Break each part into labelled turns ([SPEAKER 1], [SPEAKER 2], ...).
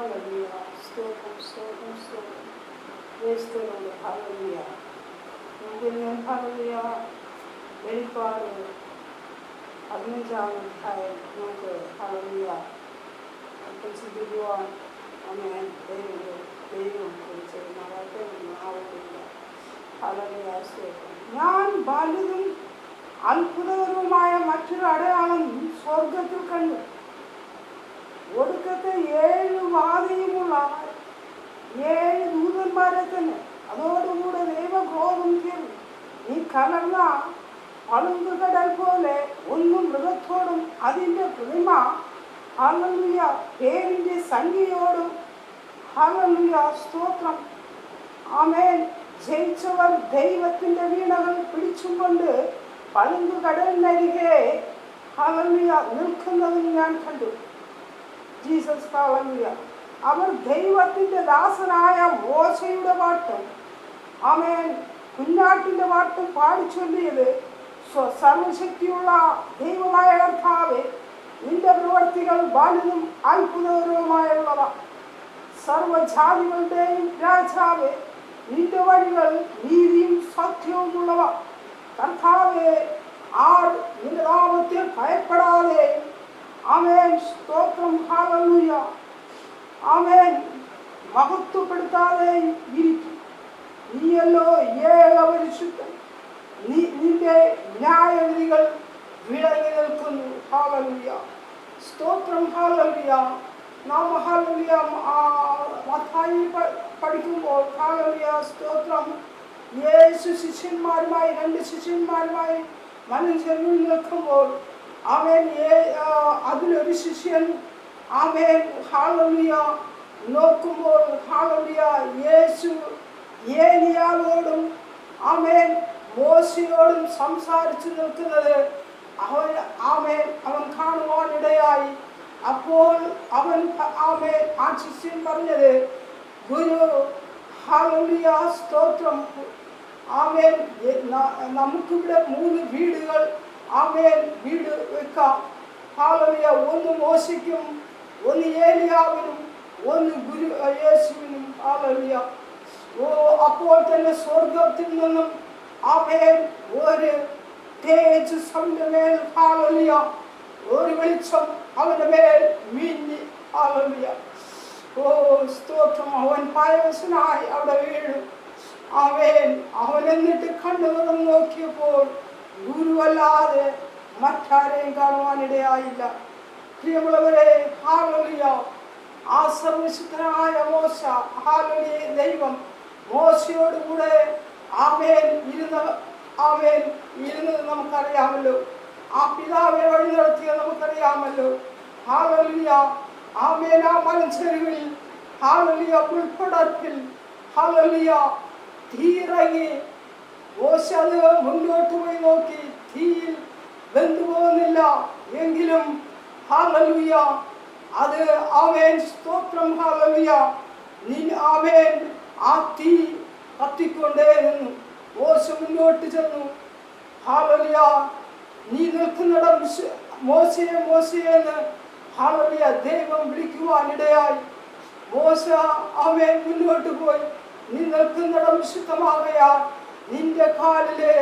[SPEAKER 1] Hallelujah. Stotram, stotram, stotram. Praise the Lord. Hallelujah. Hallelujah. വെളിപ്പാട് 15-ാം അധ്യായം നമുക്ക് ഹല്ലേലൂയ ചിന്തിക്കുവാൻ അങ്ങനെ ദൈവം ചെയ്യുന്ന ആവുന്നില്ല. ഹല്ലേലൂയ. ഞാൻ വലുതും അത്ഭുതകരവുമായ മറ്റൊരു അടയാളം സ്വർഗത്തിൽ കണ്ടു. ഒടുക്കത്തെ 7 വാതിലുമുള്ള 7 ദൂതന്മാരെ തന്നെ. അതോടുകൂടെ ദൈവക്രോധം തീർന്നു. നീ കലർന്ന പളുങ്കുകടൽ പോലെ ഒന്നും മൃഗത്തോടും അതിൻ്റെ പ്രതിമ ഹല്ലേലൂയ പേരിൻ്റെ സംഖ്യയോടും ഹല്ലേലൂയ സ്തോത്രം ആമേൻ ജയിച്ചവർ ദൈവത്തിൻ്റെ വീണകൾ പിടിച്ചും കൊണ്ട് പളുങ്കുകടലിനരികെ ഹല്ലേലൂയ നിൽക്കുന്നതും ഞാൻ കണ്ടു. Jesus hallelujah. അവർ ദൈവത്തിൻ്റെ ദാസനായ മോശയുടെ പാട്ടും ആമേൻ കുഞ്ഞാട്ടിൻ്റെ പാട്ടും പാടിച്ചൊല്ലിയത്, സർവശക്തിയുള്ള ദൈവമായ കർത്താവേ, നിന്റെ പ്രവർത്തികൾ വലുതും അത്ഭുതകരവുമായുള്ളവ. സർവജാതികളുടെയും രാജാവേ, നിന്റെ വഴികൾ നീതിയും സത്യവുമുള്ളവ. കർത്താവേ, ആർ നിന്റെ നാമത്തിൽ ഭയപ്പെടാതെ ആമേൻ സ്തോത്രം ഹല്ലേലൂയ ആമേൻ മഹത്വപ്പെടുത്താതെ ഇരിക്കും. നീയല്ലോ ഏക പരിശുദ്ധൻ. നിന്റെ ന്യായവിധികൾ വിളങ്ങി നിൽക്കുന്നു. ഹല്ലേലൂയ സ്തോത്രം ഹല്ലേലൂയ. നാം ഹല്ലേലൂയ മത്തായി പഠിക്കുമ്പോൾ ഹല്ലേലൂയ സ്തോത്രം യേശു ശിഷ്യന്മാരുമായി 2 ശിഷ്യന്മാരുമായി മനുഷ്യരിൽ നിൽക്കുമ്പോൾ ആമേൻ അതിലൊരു ശിഷ്യൻ ആമേൻ ഹല്ലേലൂയ നോക്കുമ്പോൾ ഹല്ലേലൂയ യേശു ഏലിയാവോടും ആമേൻ മോശയോടും സംസാരിച്ചു നിൽക്കുന്നത് അവൻ കാണുവാനിടയായി. അപ്പോൾ അവൻ ആമേൻ ആ ശിഷ്യൻ പറഞ്ഞത്, ഗുരു ഹല്ലേലൂയ സ്തോത്രം ആമേൻ നമുക്കിവിടെ 3 വീടുകൾ ആമേൻ വീട് വെക്കാം. ഹല്ലേലൂയ. ഒന്ന് മോശയ്ക്കും, ഒന്ന് ഏലിയാവിനും, ഒന്ന് ഗുരു യേശുവിനും. ഹല്ലേലൂയ. അപ്പോൾ തന്നെ സ്വർഗത്തിൽ നിന്നും ആമേൻ ഒരു തേജസ് അവന്റെ മേൽ ഹല്ലേലൂയ ഒരു വെളിച്ചം അവന്റെ മേൽ മിന്നി. ഹല്ലേലൂയ. സ്തോത്രം. അവൻ പരവശനായി അവിടെ വീണു. അവൻ എന്നിട്ട് കണ്ണുകളും നോക്കിയപ്പോൾ ഗുരുവല്ലാതെ മറ്റാരെയും കാണുവാനിടയായില്ല. പ്രിയമുള്ളവരെ, ഹല്ലേലൂയ ആ സർവശക്തനായ മോശ ഹല്ലേലൂയ ദൈവം മോശയോടുകൂടെ ആമേൻ ഇരുന്നത് നമുക്കറിയാമല്ലോ. ആ പിതാവിനെ വഴി നടത്തിയത് നമുക്കറിയാമല്ലോ. ഹല്ലേലൂയ ആമേൻ ആ മലഞ്ചെരുവിൽ ഹല്ലേലൂയ പുൽപ്പടർപ്പിൽ ഹല്ലേലൂയ തീയിറങ്ങി മോശ അത് മുന്നോട്ട് പോയി നോക്കി. തീയിൽ വെന്തു പോകുന്നില്ല എങ്കിലും ഹല്ലേലൂയ അത് ആമേൻ സ്തോത്രം ഹല്ലേലൂയ ആമേൻ ആ തീ കത്തിക്കൊണ്ടേ നിന്നു. മോശ മുന്നോട്ട് ചെന്നു. ഹല്ലേലൂയ നീ നിൽക്കുന്നിടം മോശയെ മോശയെന്ന് ഹല്ലേലൂയ ദൈവം വിളിക്കുവാനിടയായി. മോശ ആമേൻ മുന്നോട്ട് പോയി. നീ നിൽക്കുന്നിടം വിശുദ്ധമാകയാൽ നിന്റെ കാലിലെ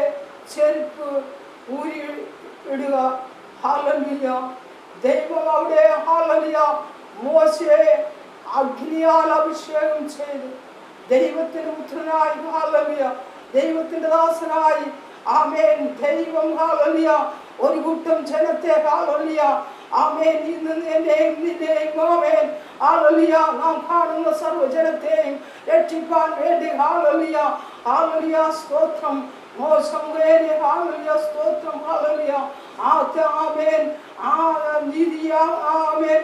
[SPEAKER 1] ചെരുപ്പ് ഊരി ഇടുക. ഹല്ലേലൂയ. ദൈവം അവിടെ ഹല്ലേലൂയ മോശയെ അഗ്നിയാൽ അഭിഷേകം ചെയ്തു. ദൈവത്തിന്റെ പുത്രനായി ഹല്ലേലൂയ ദൈവത്തിന്റെ ദാസനായി ആമേൻ ദൈവം ഹല്ലേലൂയ ഒരു കൂട്ടം ജനത്തെ ഹല്ലേലൂയ ആമേൻ നിന്നെയും ആമേൻ ഹല്ലേലൂയ നാം കാണുന്ന സർവ്വജനത്തെയും രക്ഷിക്കാൻ വേണ്ടി ഹല്ലേലൂയ ഹല്ലേലൂയ സ്തോത്രം മോശം വേണ്ടി ഹല്ലേലൂയ സ്തോത്രം ഹല്ലേലൂയ ആമേൻ ആ നീതിയ ആമേൻ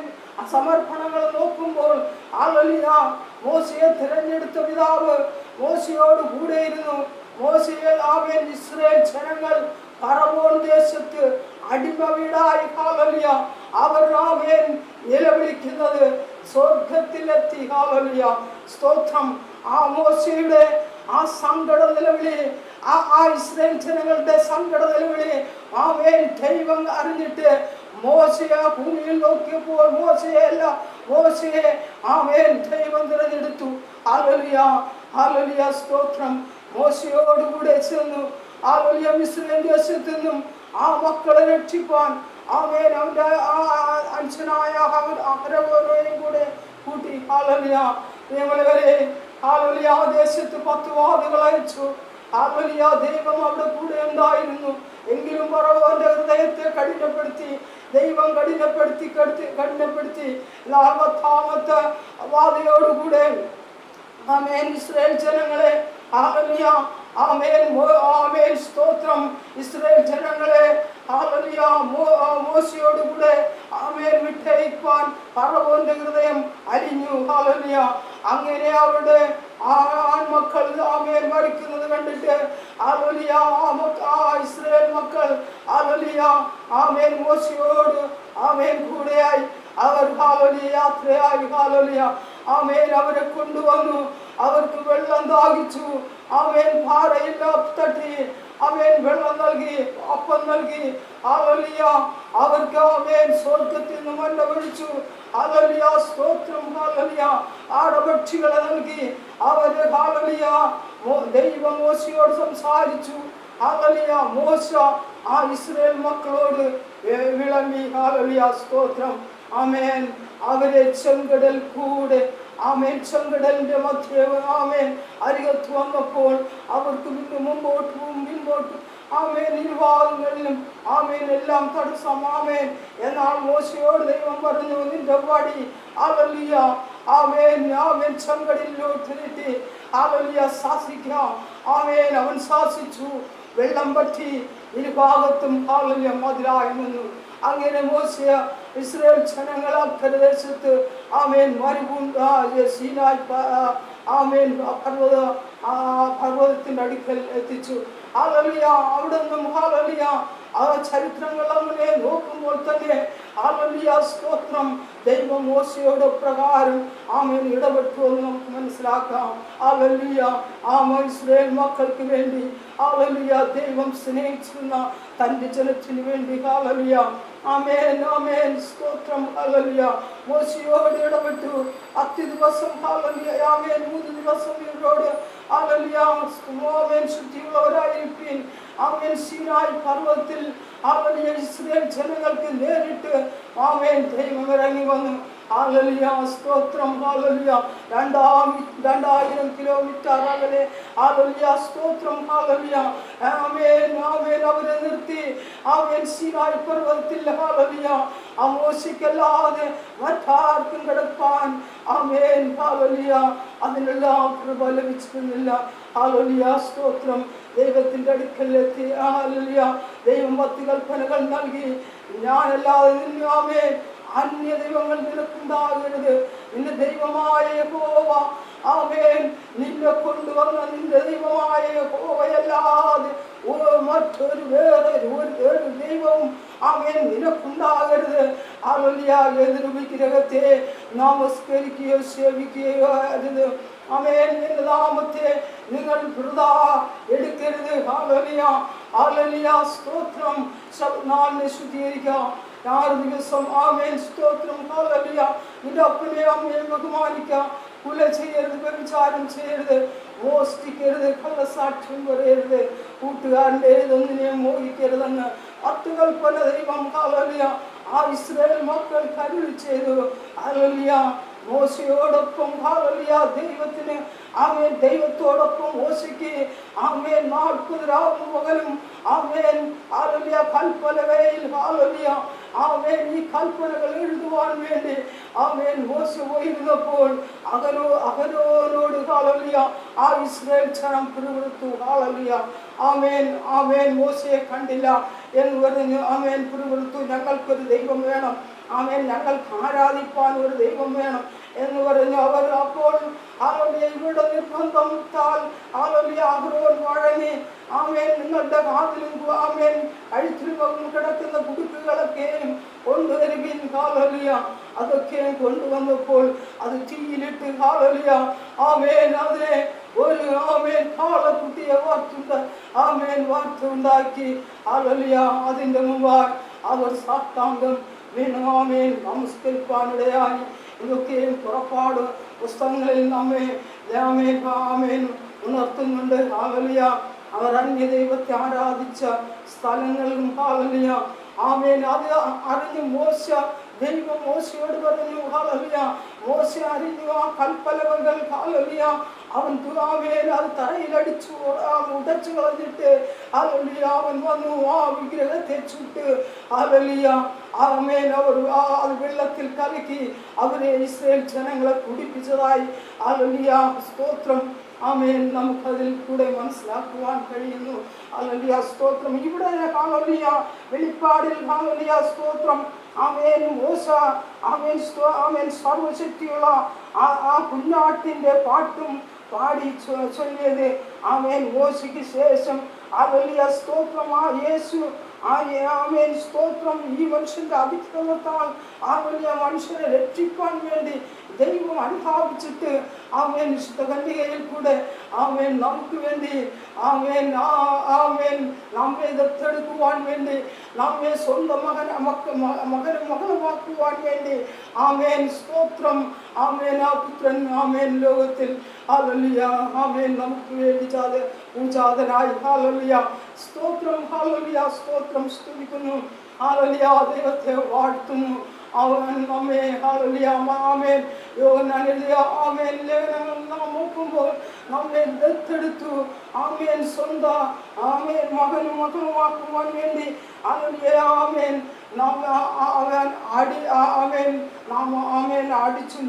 [SPEAKER 1] സമർപ്പണങ്ങൾ നോക്കുമ്പോൾ ഹല്ലേലൂയ മോശയെ തിരഞ്ഞെടുത്ത പിതാവ് മോശയോട് കൂടെ ഇരുന്നു. മോശയെ ആമേൻ ഇസ്രായേൽ ജനങ്ങൾ ഫറവോൻ ദേശത്ത് അടിമ വീടായി ഹല്ലേലൂയ അവർ ആമേൻ നിലവിളിക്കുന്നത് സ്വർഗത്തിലെത്തി. ഹല്ലേലൂയ സ്തോത്രം. ആ മോശയുടെ ആ സങ്കട നിലവിളി ആ ഇസ്രായേൽ ജനങ്ങളുടെ സങ്കട നിലവിളി ആമേൻ ദൈവം അറിഞ്ഞിട്ട് മോശയെ ഭൂമിയിൽ നോക്കിയപ്പോൾ മോശയല്ല, മോശയെ ആമേൻ ദൈവം തിരഞ്ഞെടുത്തു. ഹല്ലേലൂയ, ഹല്ലേലൂയ, സ്തോത്രം. മോശയോടുകൂടെ ചെന്നു ഹല്ലേലൂയ മിസ്രയീം ദേശത്തു നിന്നും ആ മക്കളെ രക്ഷിപ്പാൻ ആമേൻ അവന്റെ അഞ്ചനായ അഹരോനെയും കൂടെ കൂട്ടി. ഹല്ലേലൂയ, ദൈവമേ, ഹല്ലേലൂയ, ആ ദേശത്ത് 10 വാദികൾ അയച്ചു. ഹല്ലേലൂയ, ദൈവം അവിടെ കൂടെ ഉണ്ടായിരുന്നു. എങ്കിലും ഫറവോന്റെ ഹൃദയത്തെ കഠിനപ്പെടുത്തി ദൈവം കഠിനപ്പെടുത്തി 40ാമത്തെ വാദിയോടുകൂടെ ആമേൻ ഇസ്രായേൽ ജനങ്ങളെ ഹല്ലേലൂയ ആമേൻ ആമേൻ സ്തോത്രം ഇസ്രായേൽ ജനങ്ങളെ ഹല്ലേലൂയ മോശയോടുകൂടെ ആമേൻ വിട്ടയക്കാൻ ഫറവോന്റെ ഹൃദയം അലിഞ്ഞു. ഹല്ലേലൂയ, അങ്ങനെ അവിടെ ആൺമക്കൾ ആമേൻ മരിക്കുന്നത് കണ്ടിട്ട് ഹല്ലേലൂയ ഇസ്രായേൽ മക്കൾ ഹല്ലേലൂയ ആമേൻ മോശയോട് ആമേൻ കൂടെയായി അവർ ഹല്ലേലൂയ യാത്രയായി. ഹല്ലേലൂയ ആമേൻ അവരെ കൊണ്ടുവന്നു. അവർക്ക് വെള്ളം ദാഹിച്ചു. ആമേൻ പാറയിൽ തട്ടി ആമേൻ വെള്ളം നൽകി, അപ്പം നൽകി. ഹല്ലേലൂയ, അവർക്ക് ആമേൻ സ്വർഗ്ഗത്തിൽ നിന്ന് മന്ന ഒഴിച്ചു. ഹല്ലേലൂയ, സ്തോത്രം. ഹല്ലേലൂയ, ആടപക്ഷികളെ നൽകി. അവരെ ഹല്ലേലൂയ ദൈവം മോശയോട് സംസാരിച്ചു. ഹല്ലേലൂയ, മോശ ആ ഇസ്രായേൽ മക്കളോട് വിളമ്പി. ഹല്ലേലൂയ, സ്തോത്രം. ആമേൻ അവരെ ചെങ്കടൽ കൂടെ ആമേൻ ചെങ്കടലിന്റെ മധ്യേ ആമേൻ അരികത്ത് വന്നപ്പോൾ അവർക്ക് മുമ്പോട്ടും പിമ്പോട്ടും ആമേൻ ഇരുഭാഗങ്ങളിലും ആമേൻ എല്ലാം തടസ്സം. ആമേൻ എന്നാൽ മോശയോട് ദൈവം പറഞ്ഞു, നിന്റെ വടി ഹല്ലേലൂയ ആമേൻ ആമേൻ ചെങ്കടലിലോട്ട് നീട്ടി ഹല്ലേലൂയ ശാസിക്കാം. ആമേൻ അവൻ ശാസിച്ചു. വെള്ളം പറ്റി ഇരുഭാഗത്തും ഹല്ലേലൂയ മതിലായി നിന്നു. അങ്ങനെ മോശ ഇസ്രായേൽ ജനങ്ങൾ അക്കരദേശത്ത് ആമേൻ സീനായി ആമേൻ പർവ്വതത്തിന്റെ അടുക്കൽ എത്തിച്ചു. ഹല്ലേലൂയ, അവിടെ നിന്നും ഹല്ലേലൂയ ആ ചരിത്രങ്ങൾ അങ്ങനെ നോക്കുമ്പോൾ തന്നെ ഹല്ലേലൂയ, സ്തോത്രം, ദൈവം മോശയുടെ പ്രകാരം ആമേൻ ഇടപെട്ടു എന്ന് നമുക്ക് മനസ്സിലാക്കാം. ഹല്ലേലൂയ, ആമേൻ ഇസ്രായേൽ മക്കൾക്ക് വേണ്ടി ഹല്ലേലൂയ ദൈവം സ്നേഹിച്ചിരുന്ന തന്റെ ജനത്തിന് വേണ്ടി ഹല്ലേലൂയ ആമേൻ ആമേൻ സ്തോത്രം. ഹല്ലേലൂയ, മോശയോട് ഇടപെട്ടു. 10 ദിവസം ഹല്ലേലൂയ ആമേൻ 3 ദിവസം ഇവരോട് ഹല്ലേലൂയ ആമേൻ ശുദ്ധിയുള്ളവരായിരിക്കും. ആമേൻ സീനായി പർവ്വതത്തിൽ ഹല്ലേലൂയ ഇസ്രായേൽ ജനങ്ങൾക്ക് നേരിട്ട് ആമേൻ ദൈവം ഇറങ്ങി വന്നു. ഹല്ലേലൂയ, സ്തോത്രം. ഹല്ലേലൂയ, 2000 കിലോമീറ്റർ അകലെ ഹല്ലേലൂയ സ്തോത്രം. ഹല്ലേലൂയ ആമേൻ ആമേൻ അവരെ നിർത്തി ആമേൻ സീനായി പർവ്വതത്തിൽ ഹല്ലേലൂയ മോശയ്ക്കല്ലാതെ മറ്റാർക്കും കിടപ്പാൻ ആമേൻ ഹല്ലേലൂയ അതിനുള്ള കൃപ ലഭിച്ചിരുന്നില്ല. ഹല്ലേലൂയ, സ്തോത്രം. ദൈവത്തിന്റെ അടുക്കലെത്തി. ഹല്ലേലൂയ, ദൈവം 10 കൽപ്പനകൾ നൽകി. ഞാനല്ലാതെ നിന്നെ ആമേൻ അന്യ ദൈവങ്ങൾ നിനക്കുണ്ടാകരുത്. നിന്റെ ദൈവമായ യഹോവ ആമേൻ നിന്നെ കൊണ്ടുവന്ന നിന്റെ ദൈവമായ യഹോവയല്ലാതെ മറ്റൊരു വേറൊരു ദൈവവും ആമേൻ നിനക്കുണ്ടാകരുത്. ഹല്ലേലൂയ, ഏതൊരു വിഗ്രഹത്തെ നമസ്കരിക്കുകയോ സേവിക്കുകയോ അരുത്. ആമേൻ, എന്റെ നാമത്തെ നിങ്ങൾ വൃഥാ എടുക്കരുത്. ഹല്ലേലൂയ, ഹല്ലേലൂയ, സ്തോത്രം. നാളിനെ ശുദ്ധീകരിക്കുക. 6 ദിവസം ആമേൻ സ്തോത്രം. ഹല്ലേലൂയ, നിന്റെ അപ്പനെയും അമ്മയെയും ബഹുമാനിക്കുക. കുല ചെയ്യരുത്, വ്യഭിചാരം ചെയ്യരുത്, മോഷ്ടിക്കരുത്, കള്ളസാക്ഷ്യം പറയരുത്, കൂട്ടുകാരൻ്റെ ഏതൊന്നിനെയും മോഹിക്കരുതെന്ന് 10 കൽപ്പന ദൈവം ഹല്ലേലൂയ ആ ഇസ്രായേൽ മക്കൾ അരുളി ചെയ്തു. ഹല്ലേലൂയ, മോശയോടൊപ്പം ഹല്ലേലൂയ ദൈവത്തിന് ആമേൻ ദൈവത്തോടൊപ്പം മോശയ്ക്ക് ആമേൻ 40 രാവും പകലും ആമേൻ ഹല്ലേലൂയ കൽപ്പലകയിൽ ഹല്ലേലൂയ ആമേൻ ഈ കൽപ്പനകൾ എഴുതുവാൻ വേണ്ടി ആമേൻ മോശ പോയിരുന്നപ്പോൾ അഹരോനോട് ഹല്ലേലൂയ ആ ഇസ്രായേൽ ജനം പിറുപിറുത്തു. ഹല്ലേലൂയ, ആമേൻ ആമേൻ മോശയെ കണ്ടില്ല എന്ന് പറഞ്ഞു ആമേൻ പിറുപിറുത്തു. ഞങ്ങൾക്കൊരു ദൈവം വേണം, ആമേൻ ഞങ്ങൾക്ക് ആരാധിപ്പാൻ ഒരു ദൈവം വേണം എന്ന് പറഞ്ഞു അവർ. അപ്പോൾ ഹല്ലേലൂയ ഇവിടെ നിർബന്ധത്താൽ ഹല്ലേലൂയ അഹരോൻ വഴങ്ങി. ആമേൻ നിങ്ങളുടെ കാതിലും ആമേൻ കഴുത്തിലും കിടക്കുന്ന കുടുക്കുകളൊക്കെയും കൊണ്ടുവരുവിൻ. ഹല്ലേലൂയ, അതൊക്കെയും കൊണ്ടുവന്നപ്പോൾ അത് തീയിലിട്ട് ഹല്ലേലൂയ ആമേൻ അതിനെ ഒരു ആമേൻ കാളക്കുട്ടിയെ വാർത്തുണ്ടാക്കി. ഹല്ലേലൂയ, അതിൻ്റെ മുമ്പായി അവർ സാഷ്ടാംഗം വീണുമാമേൻ നമസ്കരിപ്പാനിടയായി. ഇതൊക്കെയും പുറപ്പാട് പുസ്തകങ്ങളിൽ നമ്മെ ആമേൻ ഉണർത്തുന്നുണ്ട്. ഹല്ലേലൂയ. അവർ അന്യദൈവത്തെ ആരാധിച്ച സ്ഥലങ്ങളിലും ഹല്ലേലൂയ ആമേൻ അത് അറിഞ്ഞ് ദൈവം മോശയോട് പറഞ്ഞു. ഹല്ലേലൂയ. മോശ അറിഞ്ഞു ആ കൽപ്പലകകൾ ഹല്ലേലൂയ അവൻ ആമേൻ അത് തറയിലടിച്ചു ഉടച്ചു കളഞ്ഞിട്ട് ഹല്ലേലൂയ അവൻ വന്നു ആ വിഗ്രഹത്തെ ചുട്ട് ഹല്ലേലൂയ ആമേൻ അവർ അത് വെള്ളത്തിൽ കലക്കി അവരെ ഇസ്രായേൽ ജനങ്ങളെ കുടിപ്പിച്ചതായി ഹല്ലേലൂയ സ്തോത്രം. ആമേൻ നമുക്കതിൽ കൂടെ മനസ്സിലാക്കുവാൻ കഴിയുന്നു. ഹല്ലേലൂയ സ്തോത്രം. ഇവിടെ ഹല്ലേലൂയ വെളിപ്പാടിൽ ഹല്ലേലൂയ സ്തോത്രം ആമേൻ മോശ ആമേൻ സർവശക്തിയുള്ള ആ കുഞ്ഞാട്ടിൻ്റെ പാട്ടും പാടി ചൊല്ലിയത് ആമേൻ മോശയ്ക്ക് ശേഷം ഹല്ലേലൂയ സ്തോത്രം ആ യേശു ആമേൻ സ്തോത്രം ഈ മനുഷ്യന്റെ അതിക്രമത്താൽ ഹല്ലേലൂയ മനുഷ്യനെ രക്ഷിക്കാൻ വേണ്ടി ദൈവം അനുഭാവിച്ചിട്ട് ആമേൻ വിശുദ്ധ കന്യകയിൽ കൂടെ ആമേൻ നമുക്ക് വേണ്ടി ആമേൻ നമ്മെ ദത്തെടുക്കുവാൻ വേണ്ടി നമ്മെ സ്വന്തം മകനും മകളുമാക്കുവാൻ വേണ്ടി ആമേൻ സ്തോത്രം ആമേൻ ആ പുത്രൻ ആമേൻ ലോകത്തിൽ ഹല്ലേലൂയ ആമേൻ നമുക്ക് വേണ്ടി പൂജാതനായി ഹല്ലേലൂയ സ്തോത്രം. ഹല്ലേലൂയ സ്തോത്രം. സ്തുതിക്കുന്നു. ഹല്ലേലൂയ ദൈവത്തെ വാഴ്ത്തുന്നു. അവൻ നമ്മെ ഹല്ലേലൂയ ആമേൻ യോഹന്നാൻ എഴുതിയ ആമേൻ ലേഖനങ്ങൾ നാം നോക്കുമ്പോൾ നമ്മെ ദത്തെടുത്തു ആമേൻ സ്വന്തം ആമേൻ മകനും മകളുമാക്കുവാൻ വേണ്ടി ഹല്ലേലൂയ ആമേൻ ആമേൻ അടിച്ചും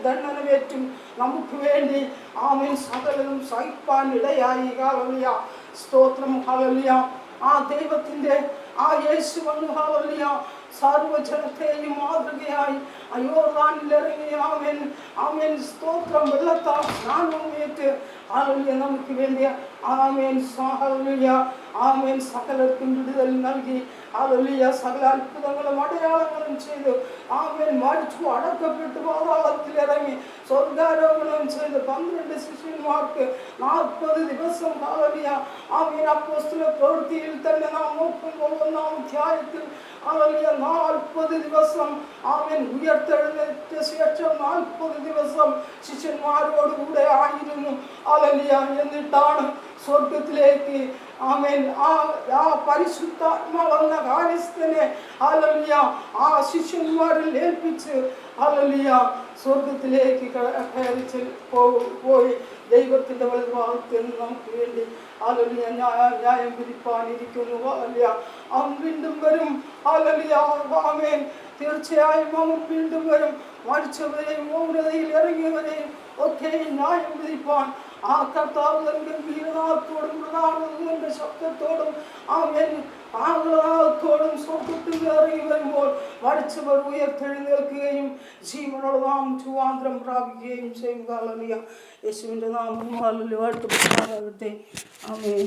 [SPEAKER 1] ദണ്ഡനമേറ്റും നമുക്ക് വേണ്ടി ആമേൻ സകലതും സഹിപ്പാൻ ഇടയായി. ഹല്ലേലൂയ സ്തോത്രം. ഹല്ലേലൂയ ആ ദൈവത്തിൻ്റെ ആ യേശു വന്നു ഹല്ലേലൂയ സർവജനത്തെയും മാതൃകയായി യോർദാനിലിറങ്ങി ആമേൻ സ്തോത്രം വെള്ളത്താൽ സ്നാനമേറ്റ് ഹല്ലേലൂയ നമുക്ക് വേണ്ടി ആമേൻ ഹല്ലേലൂയ ആമേൻ സകലർക്കും വിടുതൽ നൽകി ഹല്ലേലൂയ സകല അത്ഭുതങ്ങളും അടയാളങ്ങളും ചെയ്തു ആമേൻ മരിച്ചു അടക്കപ്പെട്ടു പാതാളത്തിലിറങ്ങി സ്വർഗാരോഹണം ചെയ്ത് 12 ശിഷ്യന്മാർക്ക് 40 ദിവസം ഹല്ലേലൂയ ആമേൻ അപ്പോസ്തല പ്രവൃത്തിയിൽ തന്നെ നാം നോക്കുമ്പോൾ 1-ാം അധ്യായത്തിൽ ഹല്ലേലൂയ 40 ദിവസം ആമേൻ ഉയർത്തെഴുന്നേറ്റ ശേഷം 40 ദിവസം ശിഷ്യന്മാരോടുകൂടെ ആയിരുന്നു ഹല്ലേലൂയ. എന്നിട്ടാണ് സ്വർഗത്തിലേക്ക് ആമേൻ ആ പരിശുദ്ധാത്മാവെന്ന കാര്യസ്ഥനെ ഹല്ലേലൂയ ആ ശിഷ്യന്മാരിൽ ഏൽപ്പിച്ച് ഹല്ലേലൂയ സ്വർഗത്തിലേക്ക് കയറി പോയി ദൈവത്തിൻ്റെ വലതുഭാഗത്ത് നമുക്ക് വേണ്ടി ഹല്ലേലൂയ ന്യായം വിധിപ്പാനിരിക്കുന്നു. ഹല്ലേലൂയ അവൻ വീണ്ടും വരും. ഹല്ലേലൂയ ആമേൻ തീർച്ചയായും അവൻ വീണ്ടും വരും. മരിച്ചവരെയും മൗനതയിൽ ഇറങ്ങിയവരെയും ഒക്കെ ന്യായം വിധിപ്പാൻ ആ കർത്താവ് ഗംഭീരനാഥത്തോടും പ്രധാനത്തിന്റെ ശബ്ദത്തോടും ആമേൻ ആഹ്ലാദത്തോടും സ്വർഗ്ഗത്തിൽ ഇറങ്ങി വരുമ്പോൾ മരിച്ചവർ ഉയർത്തെഴുന്നേൽക്കുകയും ജീവനുള്ള നാം ചുവാന്തരം പ്രാപിക്കുകയും ചെയ്യും. ഹല്ലേലൂയ യേശുവിൻ്റെ നാമം ഹല്ലേലൂയ വാഴ്ത്തപ്പെടട്ടെ. ആമേൻ.